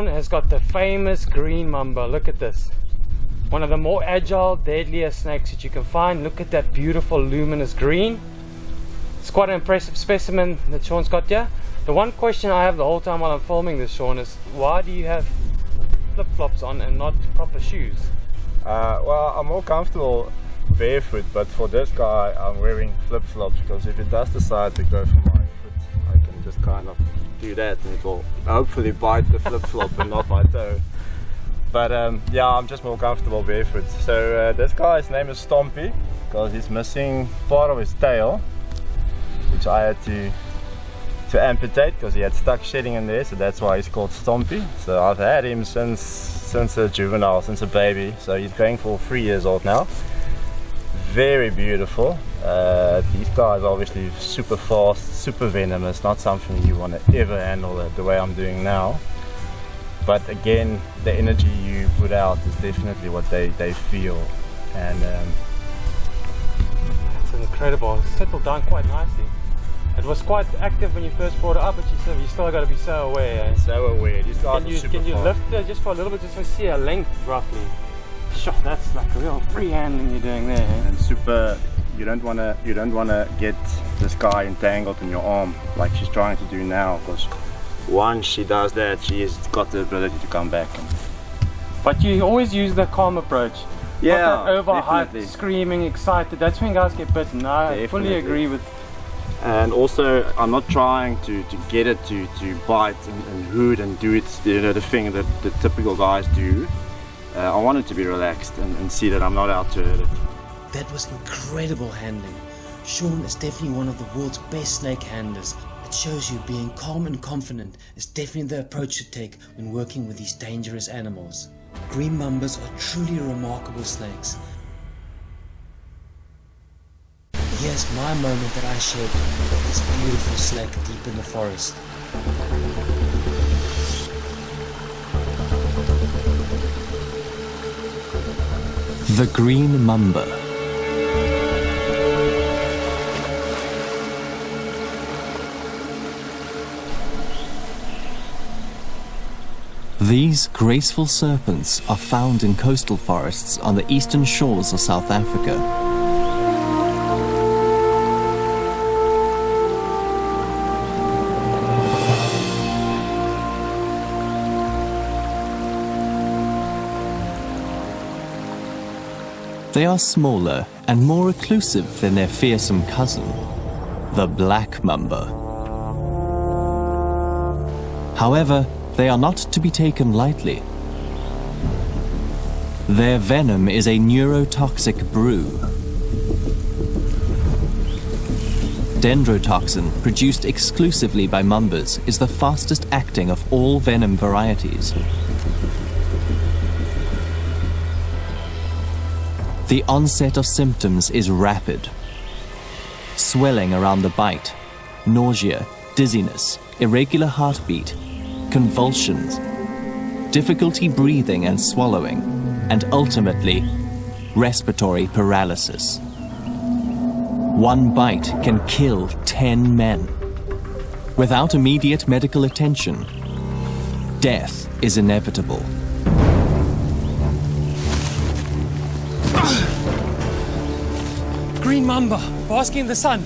Sean has got the famous green mamba. Look at this. One of the more agile, deadliest snakes that you can find. Look at that beautiful luminous green. It's quite an impressive specimen that Sean's got here. The one question I have the whole time while I'm filming this, Sean, is why do you have flip-flops on and not proper shoes? Well, I'm more comfortable barefoot, but for this guy I'm wearing flip-flops because if it does decide to go for my foot, I can just kind of do that and it will hopefully bite the flip-flop and not my toe. But yeah, I'm just more comfortable barefoot. So this guy's name is Stompy because he's missing part of his tail, which I had to amputate because he had stuck shedding in there, so that's why he's called Stompy. So I've had him since a juvenile, since a baby, so he's going for 3 years old now. Very beautiful. These guys are obviously super fast, super venomous, not something you want to ever handle the way I'm doing now. But again, the energy you put out is definitely what they feel. And it's incredible. It's settled down quite nicely. It was quite active when you first brought it up, but you still got to be so aware. Eh? So aware. These guys are super Can you fast. lift it just for a little bit, just to see a length roughly? Sure, that's like a real free handling you're doing there. Eh? And super. You don't wanna get this guy entangled in your arm like she's trying to do now, because once she does that, she's got the ability to come back. But you always use the calm approach. Yeah, not that overhyped, definitely. Screaming, excited. That's when guys get bitten. I fully agree with. And also, I'm not trying to get it to bite and hoot and do its the thing that the typical guys do. I want it to be relaxed and see that I'm not out to hurt it. That was incredible handling. Sean is definitely one of the world's best snake handlers. It shows you being calm and confident is definitely the approach to take when working with these dangerous animals. Green mambas are truly remarkable snakes. Here's my moment that I shared with this beautiful snake deep in the forest. The green mamba. These graceful serpents are found in coastal forests on the eastern shores of South Africa. They are smaller and more reclusive than their fearsome cousin, the black mamba. However, they are not to be taken lightly. Their venom is a neurotoxic brew. Dendrotoxin, produced exclusively by mambas, is the fastest acting of all venom varieties. The onset of symptoms is rapid. Swelling around the bite, nausea, dizziness, irregular heartbeat, convulsions, difficulty breathing and swallowing, and ultimately, respiratory paralysis. One bite can kill 10 men. Without immediate medical attention, death is inevitable. Green mamba, basking in the sun.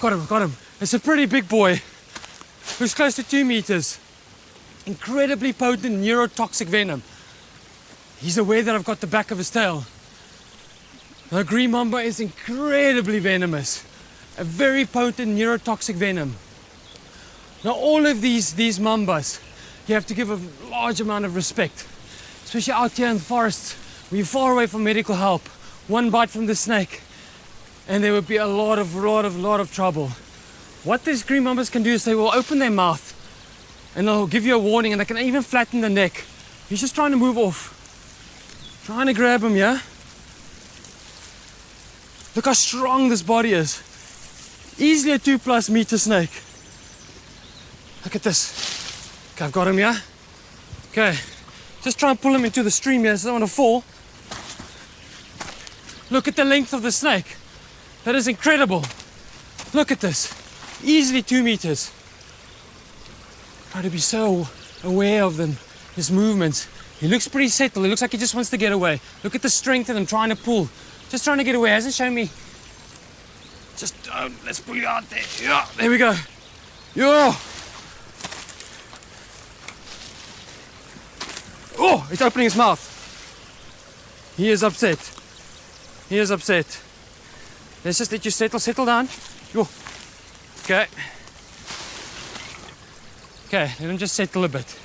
Got him. It's a pretty big boy. Who's close to 2 meters. Incredibly potent neurotoxic venom. He's aware that I've got the back of his tail. The green mamba is incredibly venomous. A very potent neurotoxic venom. Now all of these mambas, you have to give a large amount of respect. Especially out here in the forests, where you're far away from medical help. One bite from the snake, and there would be a lot of trouble. What these green mambas can do is they will open their mouth and they'll give you a warning, and they can even flatten the neck. He's just trying to move off. Trying to grab him, yeah? Look how strong this body is. Easily a 2+ meter snake. Look at this. Okay, I've got him, yeah? Okay, just try and pull him into the stream here so I don't want to fall. Look at the length of the snake. That is incredible. Look at this. Easily 2 meters. Try to be so aware of them, his movements. He looks pretty settled. He looks like he just wants to get away. Look at the strength of him trying to pull. Just trying to get away. Hasn't shown me. Just don't. Let's pull you out there. Yeah, there we go. Yeah. Oh, it's opening his mouth. He is upset. He is upset. Let's just let you settle down. Yo. Okay. Okay, let him just settle a bit.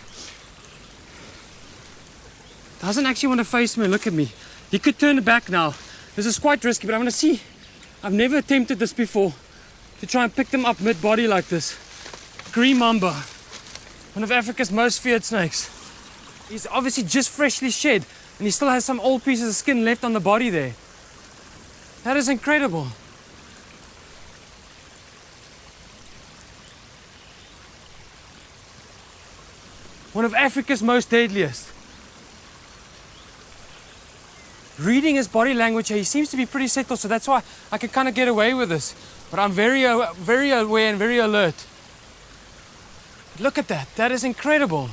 Doesn't actually want to face me and look at me. He could turn back now. This is quite risky, but I'm going to see. I've never attempted this before. To try and pick them up mid-body like this. Green Mamba. One of Africa's most feared snakes. He's obviously just freshly shed. And he still has some old pieces of skin left on the body there. That is incredible. One of Africa's most deadliest. Reading his body language here, he seems to be pretty settled, so that's why I can kind of get away with this. But I'm very aware and very alert. Look at that. That is incredible.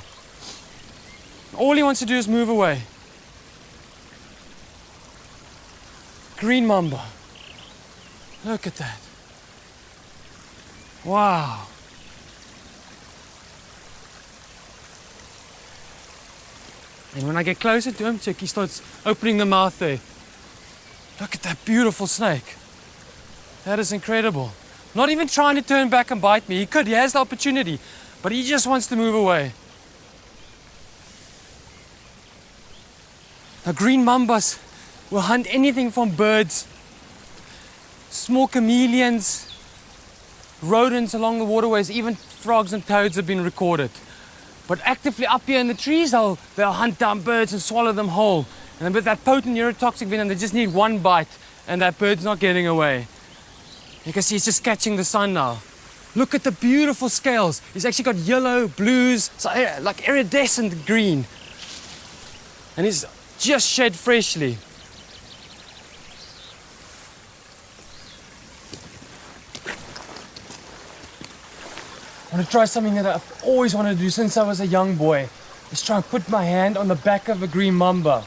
All he wants to do is move away. Green Mamba. Look at that. Wow. And when I get closer to him, check, he starts opening the mouth there. Look at that beautiful snake. That is incredible. Not even trying to turn back and bite me. He could, he has the opportunity, but he just wants to move away. Now, green mambas will hunt anything from birds, small chameleons, rodents along the waterways, even frogs and toads have been recorded. But actively up here in the trees, they'll hunt down birds and swallow them whole. And with that potent neurotoxic venom, they just need one bite and that bird's not getting away. You can see he's just catching the sun now. Look at the beautiful scales. He's actually got yellow, blues, so like iridescent green. And he's just shed freshly. I want to try something that I've always wanted to do since I was a young boy. Is try and put my hand on the back of a green mamba.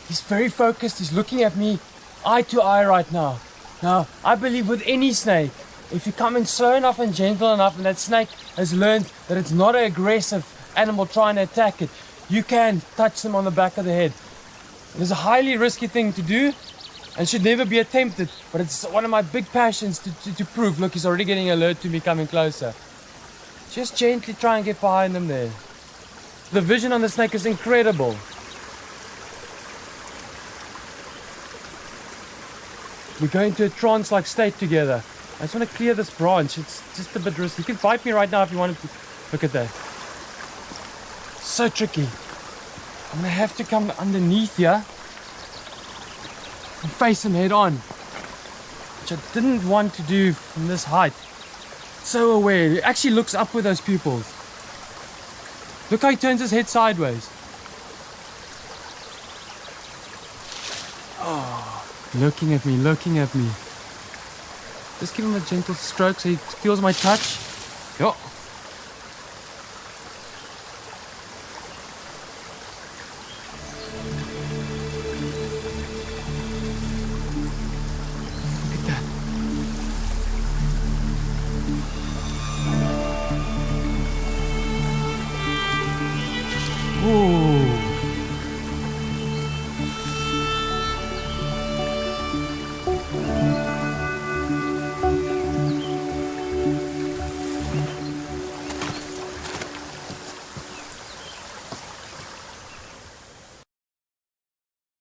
He's very focused. He's looking at me eye to eye right now. Now, I believe with any snake, if you come in slow enough and gentle enough and that snake has learned that it's not an aggressive animal trying to attack it, you can touch them on the back of the head. It is a highly risky thing to do and should never be attempted, but it's one of my big passions to prove. Look, he's already getting alert to me coming closer. Just gently try and get behind him there. The vision on the snake is incredible. We go into a trance-like state together. I just want to clear this branch. It's just a bit risky. He can bite me right now if you wanted to. Look at that. So tricky. I'm going to have to come underneath here and face him head on, which I didn't want to do from this height. So aware. He actually looks up with those pupils. Look how he turns his head sideways. Oh, looking at me, looking at me. Just give him a gentle stroke so he feels my touch. Yo.